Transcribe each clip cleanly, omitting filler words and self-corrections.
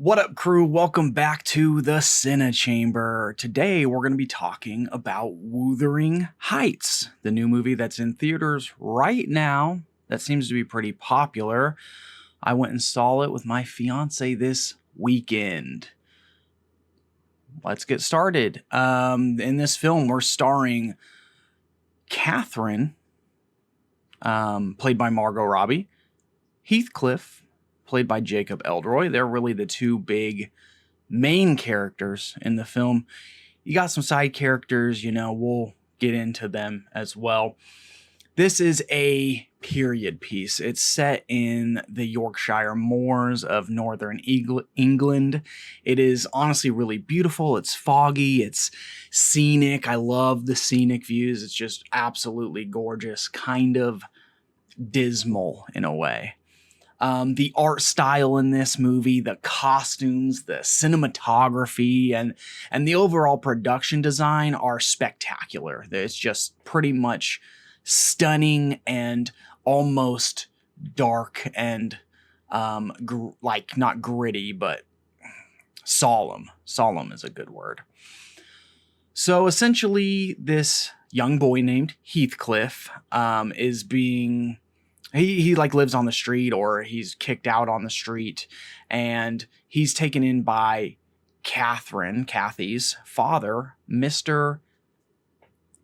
What up, crew? Welcome back to the CineChamber. Today, we're going to be talking about Wuthering Heights, the new movie that's in theaters right now that seems to be pretty popular. I went and saw it with my fiance this weekend. Let's get started. In this film, we're starring Catherine, played by Margot Robbie, Heathcliff, played by Jacob Eldroy. They're really the two big main characters in the film. You got some side characters, we'll get into them as well. This is a period piece. It's set in the Yorkshire moors of northern England. It is honestly really beautiful. It's foggy. It's scenic. I love the scenic views. It's just absolutely gorgeous, kind of dismal in a way. The art style in this movie, the costumes, the cinematography, and the overall production design are spectacular. It's just pretty much stunning and almost dark and not gritty, but solemn. Solemn is a good word. So essentially, this young boy named Heathcliff is being... He lives on the street, or he's kicked out on the street, and he's taken in by Kathy's father, Mr.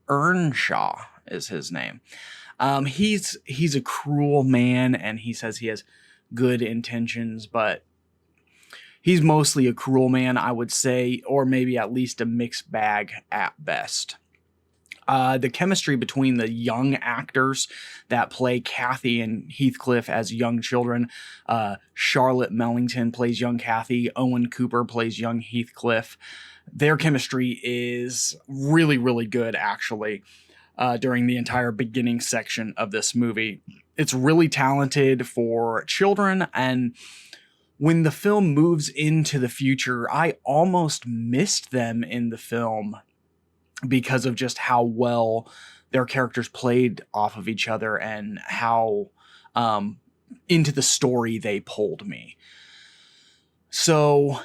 Earnshaw is his name. He's a cruel man, and he says he has good intentions, but he's mostly a cruel man, I would say, or maybe at least a mixed bag at best. The chemistry between the young actors that play Kathy and Heathcliff as young children. Charlotte Mellington plays young Kathy. Owen Cooper plays young Heathcliff. Their chemistry is really, really good, actually, during the entire beginning section of this movie. It's really talented for children, and when the film moves into the future, I almost missed them in the film because of just how well their characters played off of each other and how into the story they pulled me. So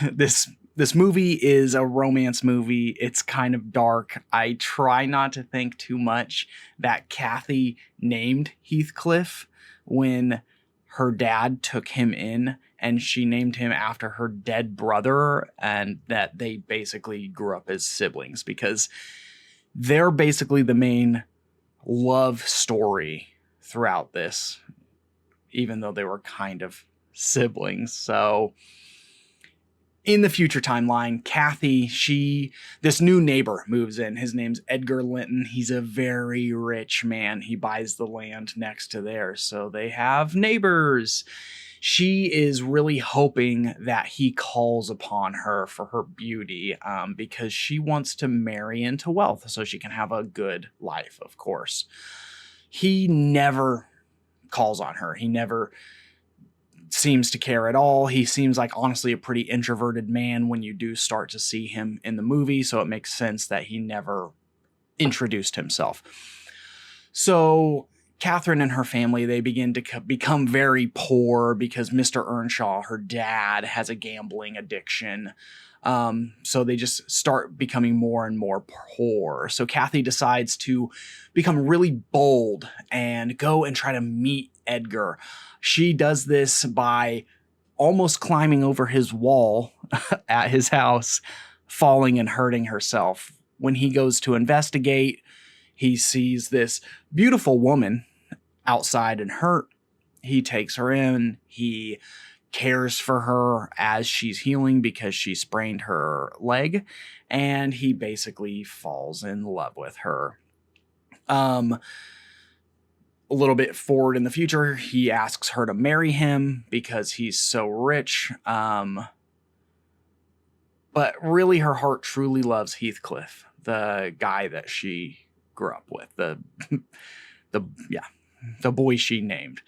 this movie is a romance movie. It's kind of dark. I try not to think too much that Kathy named Heathcliff when her dad took him in, and she named him after her dead brother, and that they basically grew up as siblings, because they're basically the main love story throughout this, even though they were kind of siblings. So in the future timeline, Kathy, this new neighbor moves in. His name's Edgar Linton. He's a very rich man. He buys the land next to theirs, so they have neighbors. She is really hoping that he calls upon her for her beauty, because she wants to marry into wealth so she can have a good life, of course. He never calls on her. He never seems to care at all. He seems like, honestly, a pretty introverted man when you do start to see him in the movie, so it makes sense that he never introduced himself. So Catherine and her family, they begin to become very poor because Mr. Earnshaw, her dad, has a gambling addiction. So they just start becoming more and more poor. So Kathy decides to become really bold and go and try to meet Edgar. She does this by almost climbing over his wall at his house, falling and hurting herself. When he goes to investigate, he sees this beautiful woman outside and hurt. He takes her in. He cares for her as she's healing because she sprained her leg, and he basically falls in love with her. A little bit forward in the future, he asks her to marry him because he's so rich. But really, her heart truly loves Heathcliff, the guy that she grew up with, the boy she named.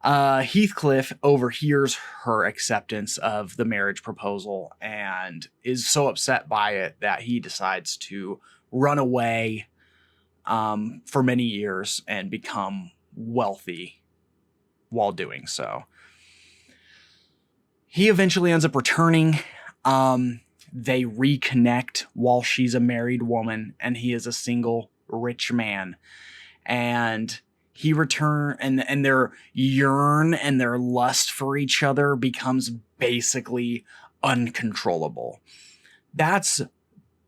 Heathcliff overhears her acceptance of the marriage proposal and is so upset by it that he decides to run away for many years and become wealthy while doing so. He eventually ends up returning. They reconnect while she's a married woman and he is a single rich man. And he and their yearn and their lust for each other becomes basically uncontrollable. That's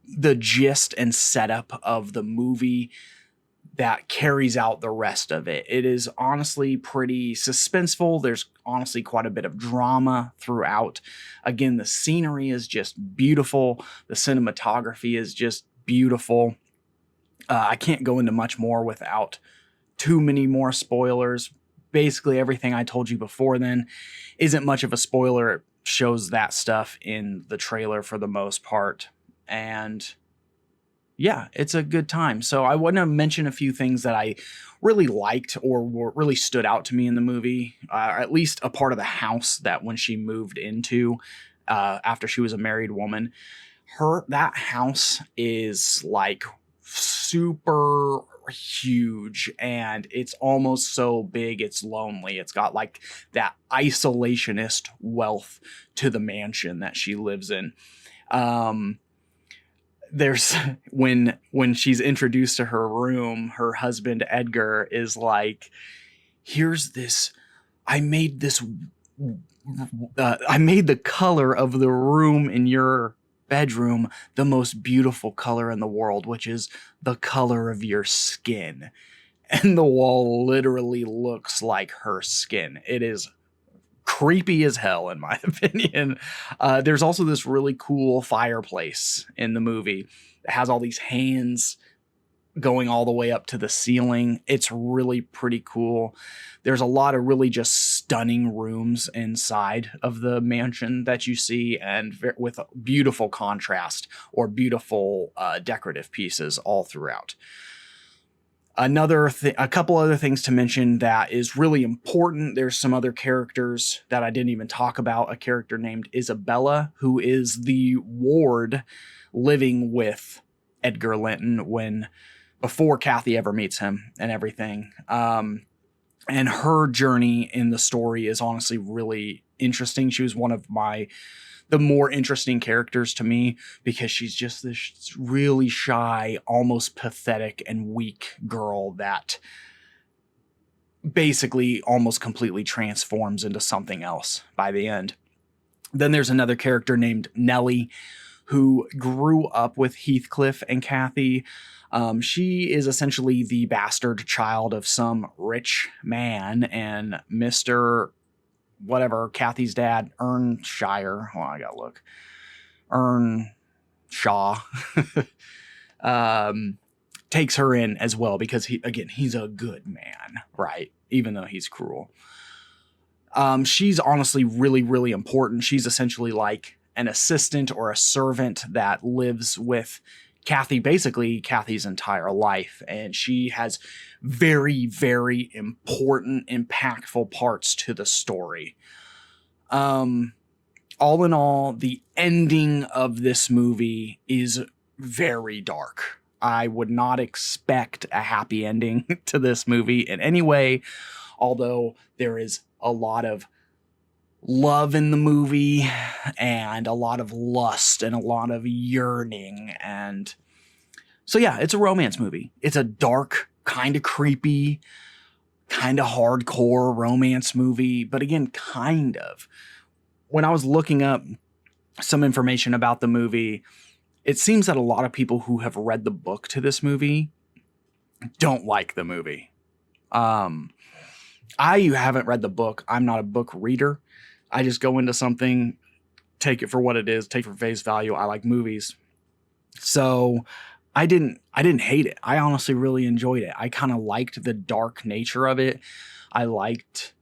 the gist and setup of the movie that carries out the rest of it. It is honestly pretty suspenseful. There's honestly quite a bit of drama throughout. Again, the scenery is just beautiful. The cinematography is just beautiful. I can't go into much more without too many more spoilers. Basically, everything I told you before then isn't much of a spoiler. It shows that stuff in the trailer for the most part. And yeah, it's a good time. So I want to mention a few things that I really liked or really stood out to me in the movie, at least a part of the house that when she moved into after she was a married woman, that house is like super huge and it's almost so big it's lonely. It's got like that isolationist wealth to the mansion that she lives in. There's when she's introduced to her room, her husband Edgar is like, here's this, I made the color of the room in your bedroom the most beautiful color in the world, which is the color of your skin. And the wall literally looks like her skin. It is creepy as hell, in my opinion. There's also this really cool fireplace in the movie that has all these hands going all the way up to the ceiling. It's really pretty cool. There's a lot of really just stunning rooms inside of the mansion that you see, and with beautiful contrast or beautiful decorative pieces all throughout. A couple other things to mention that is really important. There's some other characters that I didn't even talk about. A character named Isabella, who is the ward living with Edgar Linton before Kathy ever meets him and everything. And her journey in the story is honestly really interesting. She was one of the more interesting characters to me because she's just this really shy, almost pathetic and weak girl that basically almost completely transforms into something else by the end. Then there's another character named Nellie who grew up with Heathcliff and Kathy. She is essentially the bastard child of some rich man, and Mr. whatever, Kathy's dad, Earnshire. Hold on, I gotta look. Earnshaw takes her in as well because he's a good man, right? Even though he's cruel. She's honestly really, really important. She's essentially like an assistant or a servant that lives with Kathy, basically Kathy's entire life. And she has very, very important, impactful parts to the story. All in all, the ending of this movie is very dark. I would not expect a happy ending to this movie in any way, although there is a lot of love in the movie and a lot of lust and a lot of yearning. And so, yeah, it's a romance movie. It's a dark, kind of creepy, kind of hardcore romance movie, but again, kind of. When I was looking up some information about the movie, it seems that a lot of people who have read the book to this movie don't like the movie. I haven't read the book. I'm not a book reader. I just go into something, take it for what it is, take it for face value. I like movies. So I didn't hate it. I honestly really enjoyed it. I kind of liked the dark nature of it. I liked,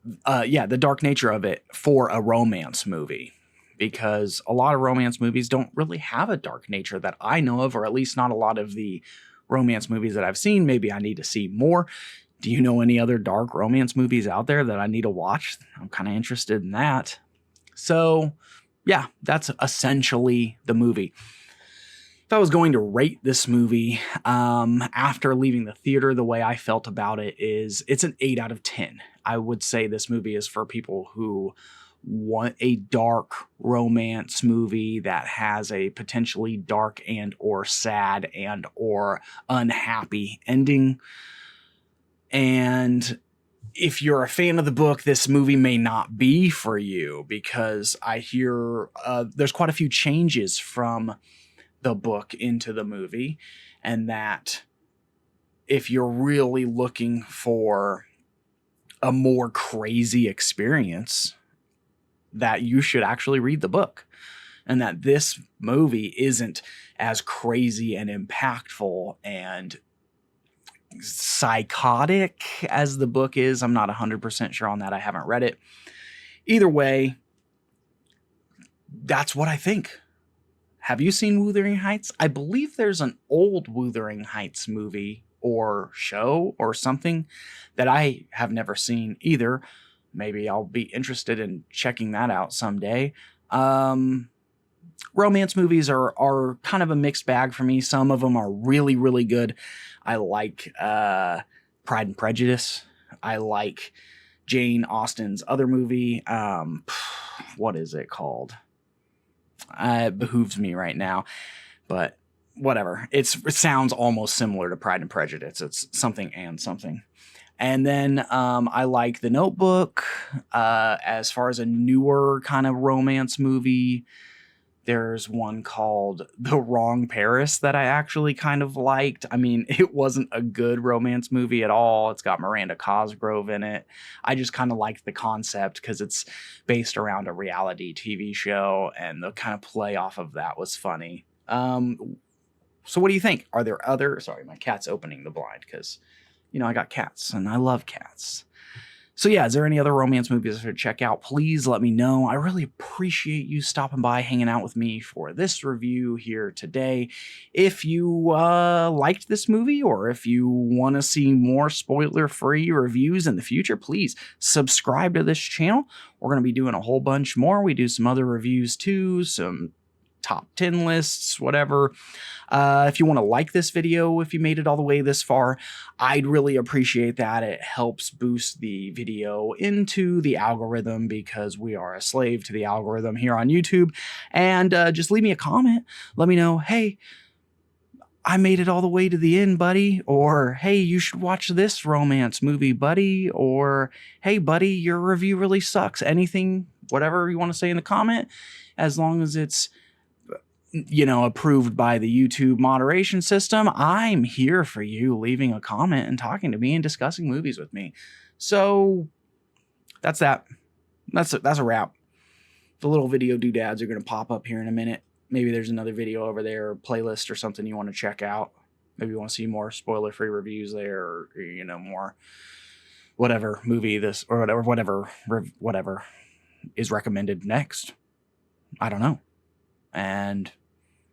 the dark nature of it for a romance movie, because a lot of romance movies don't really have a dark nature that I know of, or at least not a lot of the romance movies that I've seen. Maybe I need to see more. Do you know any other dark romance movies out there that I need to watch? I'm kind of interested in that. So yeah, that's essentially the movie. If I was going to rate this movie after leaving the theater, the way I felt about it is it's an 8 out of 10. I would say this movie is for people who want a dark romance movie that has a potentially dark and or sad and or unhappy ending. And if you're a fan of the book, this movie may not be for you, because I hear there's quite a few changes from the book into the movie, and that if you're really looking for a more crazy experience, that you should actually read the book, and that this movie isn't as crazy and impactful and psychotic as the book is. I'm not 100% sure on that. I haven't read it. Either way, that's what I think. Have you seen Wuthering Heights? I believe there's an old Wuthering Heights movie or show or something that I have never seen either. Maybe I'll be interested in checking that out someday. Romance movies are kind of a mixed bag for me. Some of them are really, really good. I like Pride and Prejudice. I like Jane Austen's other movie. What is it called? It behooves me right now, but whatever. It sounds almost similar to Pride and Prejudice. It's something and something. And then I like The Notebook. As far as a newer kind of romance movie, there's one called The Wrong Paris that I actually kind of liked. I mean, it wasn't a good romance movie at all. It's got Miranda Cosgrove in it. I just kind of liked the concept because it's based around a reality TV show, and the kind of play off of that was funny. So what do you think? Are there other... Sorry, my cat's opening the blind because, you know, I got cats and I love cats. So yeah, is there any other romance movies I should check out? Please let me know. I really appreciate you stopping by, hanging out with me for this review here today. If you liked this movie, or if you want to see more spoiler-free reviews in the future, please subscribe to this channel. We're going to be doing a whole bunch more. We do some other reviews too, some top 10 lists, whatever. If you want to like this video, if you made it all the way this far, I'd really appreciate that. It helps boost the video into the algorithm, because we are a slave to the algorithm here on YouTube. And just leave me a comment. Let me know, hey, I made it all the way to the end, buddy. Or, hey, you should watch this romance movie, buddy. Or, hey, buddy, your review really sucks. Anything, whatever you want to say in the comment, as long as it's, you know, approved by the YouTube moderation system, I'm here for you leaving a comment and talking to me and discussing movies with me. So that's that. That's a wrap. The little video doodads are going to pop up here in a minute. Maybe there's another video over there, playlist or something you want to check out. Maybe you want to see more spoiler-free reviews there, or, you know, more whatever movie this, or whatever is recommended next. I don't know. And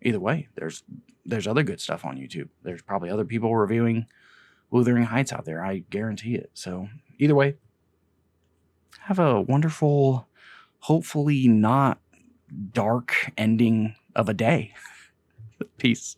either way, there's other good stuff on YouTube. There's probably other people reviewing Wuthering Heights out there. I guarantee it. So either way, have a wonderful, hopefully not dark ending of a day. Peace.